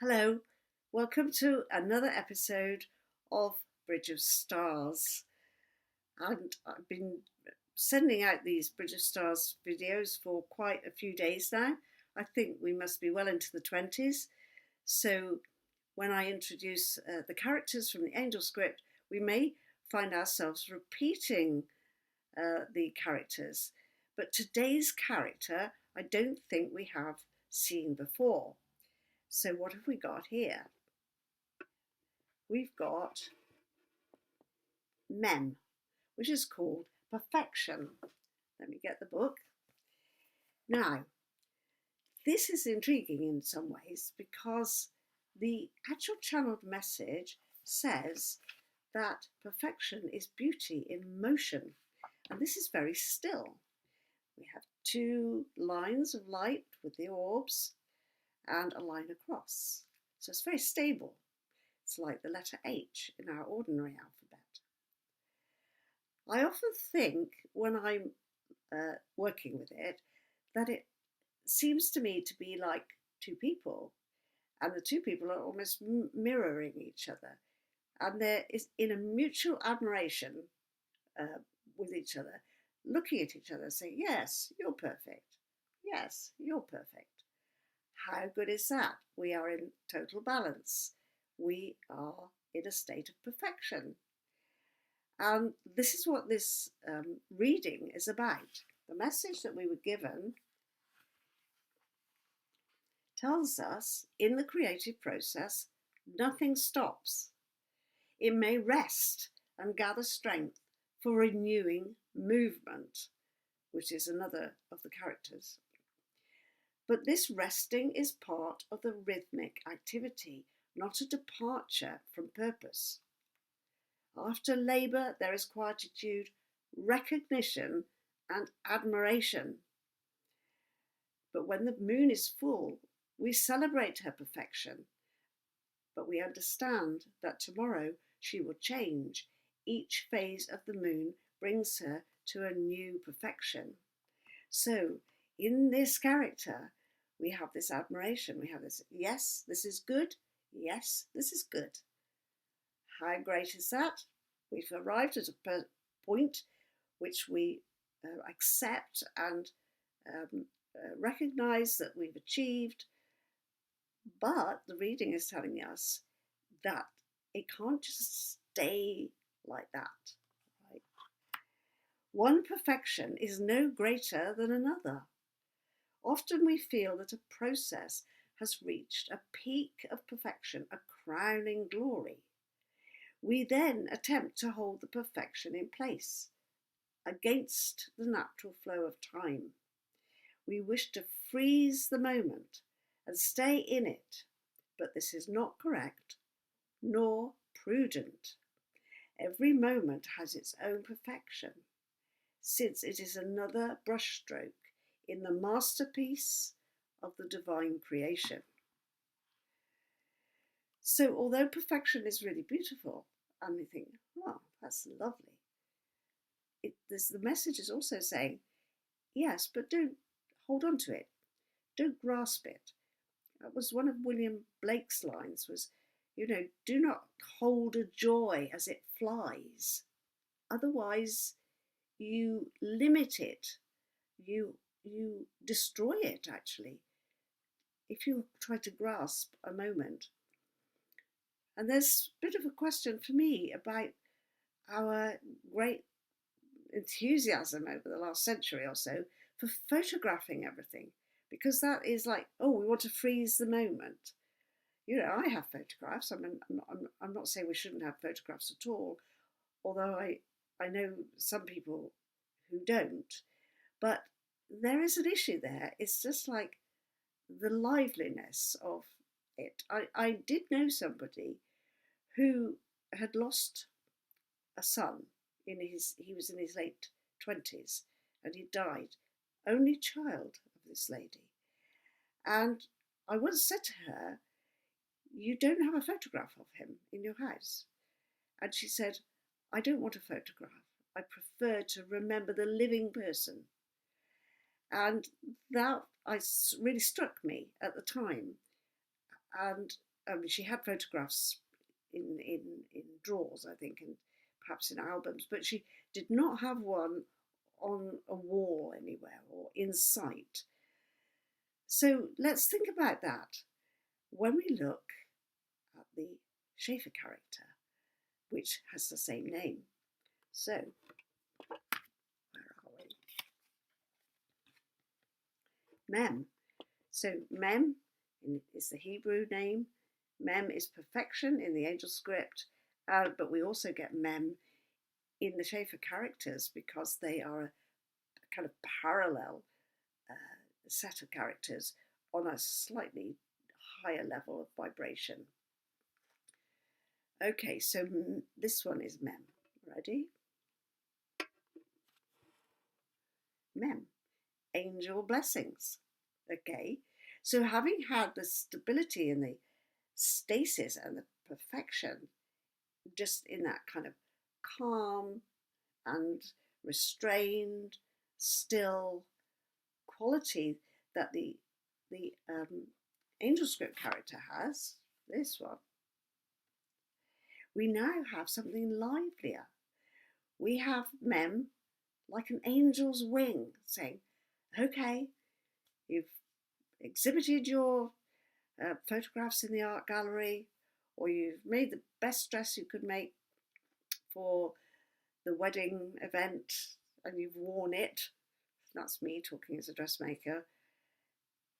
Hello, welcome to another episode of Bridge of Stars. And I've been sending out these Bridge of Stars videos for quite a few days now. I think we must be well into the 20s. So when I introduce the characters from the angel script, we may find ourselves repeating the characters. But today's character, I don't think we have seen before. So what have we got here? We've got Mem, which is called Perfection. Let me get the book. Now, this is intriguing in some ways because the actual channeled message says that perfection is beauty in motion, and this is very still. We have two lines of light with the orbs and a line across. So it's very stable. It's like the letter H in our ordinary alphabet. I often think when I'm working with it that it seems to me to be like two people, and the two people are almost mirroring each other, and there is in a mutual admiration with each other, looking at each other, saying, "Yes, you're perfect. Yes, you're perfect." How good is that? We are in total balance. We are in a state of perfection. And this is what this reading is about. The message that we were given tells us in the creative process, nothing stops. It may rest and gather strength for renewing movement, which is another of the characters. But this resting is part of the rhythmic activity, not a departure from purpose. After labour, there is quietude, recognition, and admiration. But when the moon is full, we celebrate her perfection. But we understand that tomorrow she will change. Each phase of the moon brings her to a new perfection. So, in this character, we have this admiration. We have this, yes, this is good. Yes, this is good. How great is that? We've arrived at a point which we accept and recognize that we've achieved, but the reading is telling us that it can't just stay like that. Right? One perfection is no greater than another. Often we feel that a process has reached a peak of perfection, a crowning glory. We then attempt to hold the perfection in place against the natural flow of time. We wish to freeze the moment and stay in it, but this is not correct nor prudent. Every moment has its own perfection, since it is another brushstroke in the masterpiece of the divine creation. So although perfection is really beautiful, and we think, wow, that's lovely, the message is also saying, yes, but don't hold on to it. Don't grasp it. That was one of William Blake's lines was, do not hold a joy as it flies. Otherwise, you limit it. You destroy it, actually, if you try to grasp a moment. And there's a bit of a question for me about our great enthusiasm over the last century or so for photographing everything, because that is like, oh, we want to freeze the moment. I have photographs. I'm not saying we shouldn't have photographs at all, although I know some people who don't. But there is an issue there. It's just like the liveliness of it. I did know somebody who had lost a son he was in his late 20s, and he died, only child of this lady. And I once said to her, you don't have a photograph of him in your house? And she said, I don't want a photograph. I prefer to remember the living person. And that really struck me at the time. And she had photographs in drawers, I think, and perhaps in albums, but she did not have one on a wall anywhere or in sight. So let's think about that when we look at the Schaefer character, which has the same name. So, where are we? Mem. So Mem is the Hebrew name. Mem is perfection in the angel script, but we also get Mem in the Schaefer characters because they are a kind of parallel set of characters on a slightly higher level of vibration. Okay, so this one is Mem. Ready? Mem, angel blessings. Okay, so having had the stability and the stasis and the perfection just in that kind of calm and restrained, still quality that the angel script character has, this one, we now have something livelier. We have Mem like an angel's wing saying, okay, you've exhibited your photographs in the art gallery, or you've made the best dress you could make for the wedding event and you've worn it. That's me talking as a dressmaker.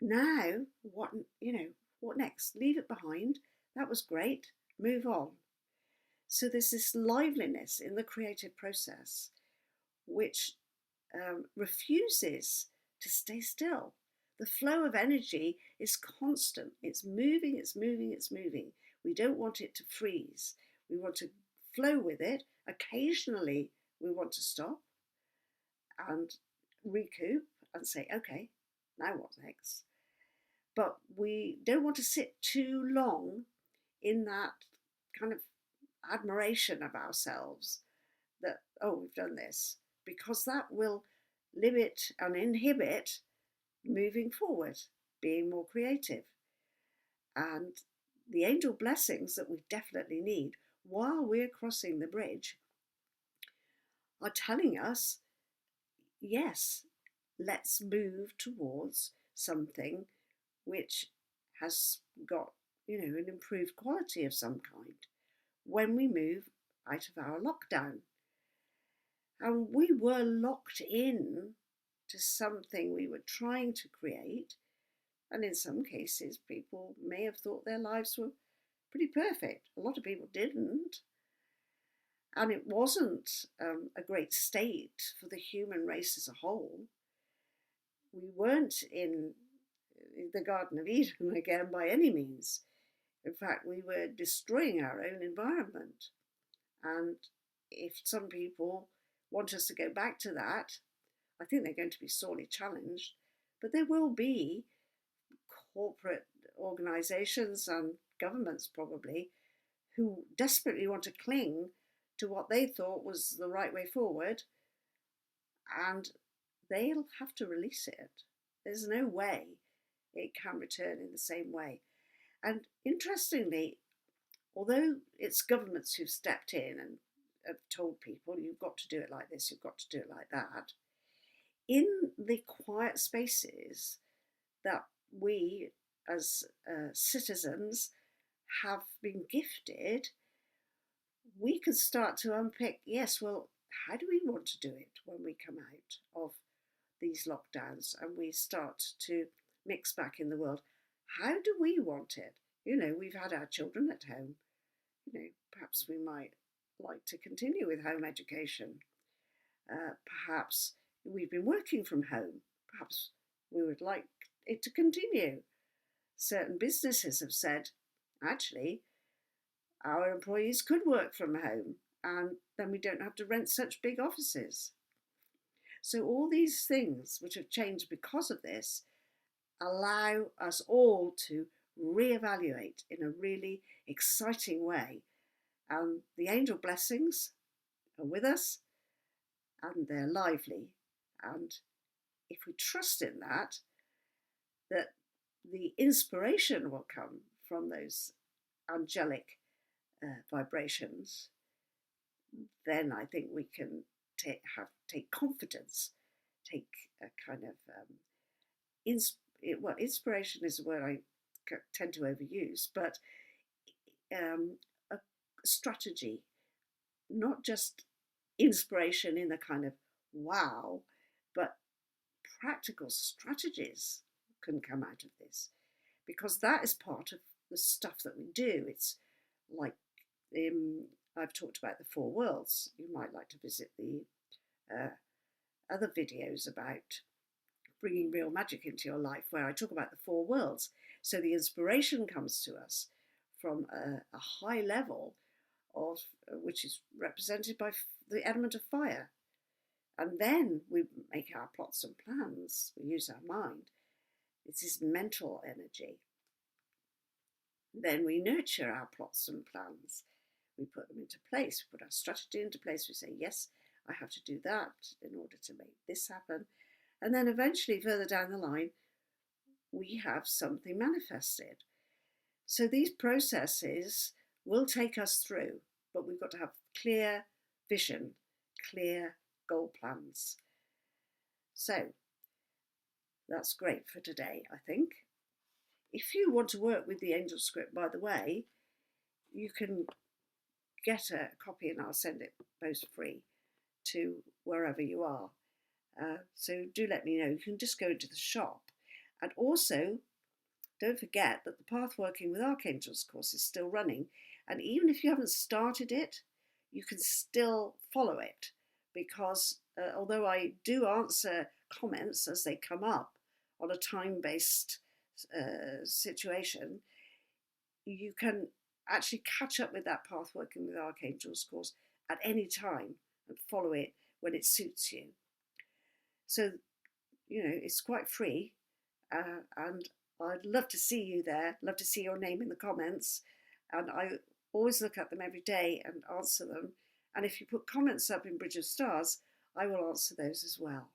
Now, what next? Leave it behind. That was great. Move on. So there's this liveliness in the creative process which refuses to stay still. The flow of energy is constant. It's moving, it's moving, it's moving. We don't want it to freeze. We want to flow with it. Occasionally, we want to stop and recoup and say, okay, now what next? But we don't want to sit too long in that kind of admiration of ourselves that, oh, we've done this, because that will limit and inhibit moving forward, being more creative. And the angel blessings that we definitely need while we're crossing the bridge are telling us, yes, let's move towards something which has got, an improved quality of some kind when we move out of our lockdown. And we were locked in to something we were trying to create. And in some cases, people may have thought their lives were pretty perfect. A lot of people didn't. And it wasn't a great state for the human race as a whole. We weren't in the Garden of Eden again by any means. In fact, we were destroying our own environment. And if some people want us to go back to that, I think they're going to be sorely challenged. But there will be corporate organisations and governments probably who desperately want to cling to what they thought was the right way forward, and they'll have to release it. There's no way it can return in the same way. And interestingly, although it's governments who've stepped in and have told people, you've got to do it like this, you've got to do it like that, in the quiet spaces that we as citizens have been gifted, we can start to unpick, yes, well, how do we want to do it when we come out of these lockdowns and we start to mix back in the world? How do we want it? We've had our children at home. Perhaps we might like to continue with home education. Perhaps we've been working from home. Perhaps we would like it to continue. Certain businesses have said, actually, our employees could work from home and then we don't have to rent such big offices. So all these things which have changed because of this allow us all to reevaluate in a really exciting way. And the angel blessings are with us and they're lively. And if we trust in that the inspiration will come from those angelic vibrations, then I think we can take confidence, take a kind of inspiration is a word I tend to overuse, but a strategy, not just inspiration in the kind of wow, but practical strategies can come out of this, because that is part of the stuff that we do. It's like I've talked about the four worlds. You might like to visit the other videos about bringing real magic into your life, where I talk about the four worlds. So the inspiration comes to us from a high level of which is represented by the element of fire, and then we make our plots and plans. We use our mind. It's this mental energy. Then we nurture our plots and plans. We put them into place. We put our strategy into place. We say, yes, I have to do that in order to make this happen. And then eventually, further down the line, we have something manifested. So these processes will take us through, but we've got to have clear vision, clear goal plans. So that's great for today, I think. If you want to work with the angel script, by the way, you can get a copy and I'll send it post free to wherever you are. So do let me know. You can just go into the shop. And also, don't forget that the Path Working with Archangels course is still running. And even if you haven't started it, you can still follow it, because although I do answer comments as they come up on a time-based situation, you can actually catch up with that Path Working with Archangels course at any time and follow it when it suits you. So, it's quite free, and I'd love to see you there, love to see your name in the comments, and I always look at them every day and answer them. And if you put comments up in Bridge of Stars, I will answer those as well.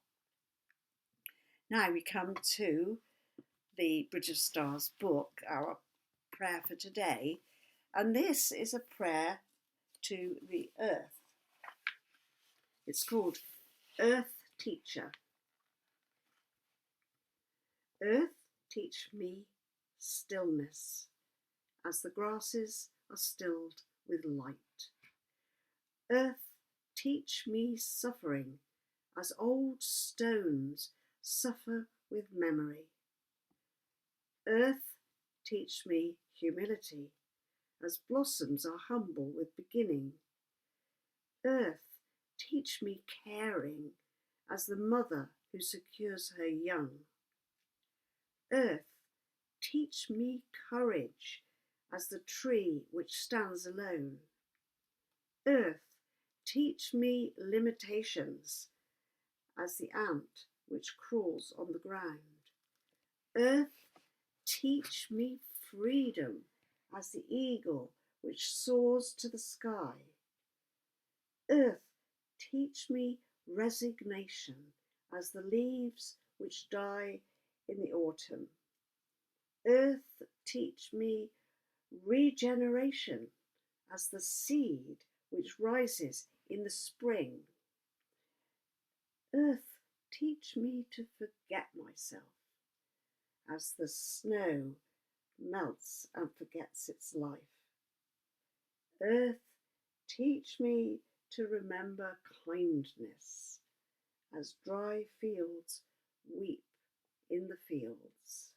Now we come to the Bridge of Stars book, our prayer for today, and this is a prayer to the earth. It's called Earth Teacher. Earth, teach me stillness, as the grasses are stilled with light. Earth, teach me suffering, as old stones suffer with memory. Earth, teach me humility, as blossoms are humble with beginning. Earth, teach me caring, as the mother who secures her young. Earth, teach me courage, as the tree which stands alone. Earth, teach me limitations, as the ant which crawls on the ground. Earth, teach me freedom, as the eagle which soars to the sky. Earth, teach me resignation, as the leaves which die in the autumn. Earth, teach me regeneration, as the seed which rises in the spring. Earth, teach me to forget myself, as the snow melts and forgets its life. Earth, teach me to remember kindness, as dry fields weep in the fields.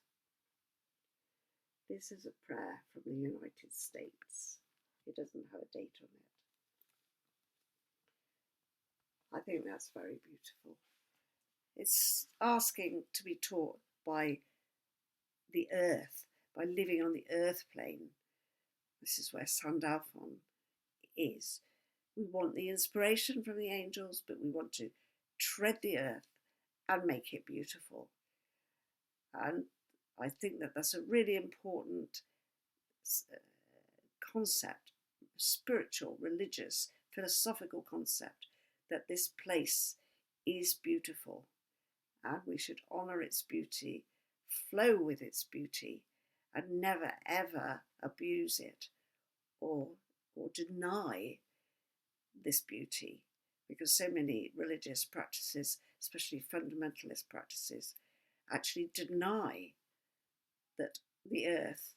This is a prayer from the United States. It doesn't have a date on it. I think that's very beautiful. It's asking to be taught by the earth, by living on the earth plane. This is where Sandalphon is. We want the inspiration from the angels, but we want to tread the earth and make it beautiful. And I think that that's a really important concept, spiritual, religious, philosophical concept, that this place is beautiful and we should honour its beauty, flow with its beauty, and never ever abuse it or deny this beauty, because so many religious practices, especially fundamentalist practices, actually deny that the earth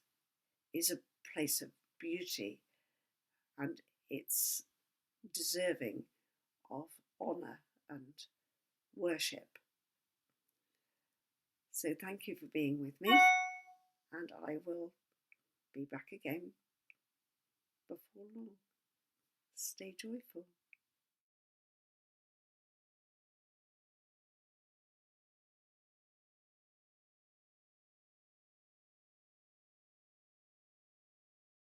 is a place of beauty and it's deserving of honour and worship. So thank you for being with me, and I will be back again before long. Stay joyful.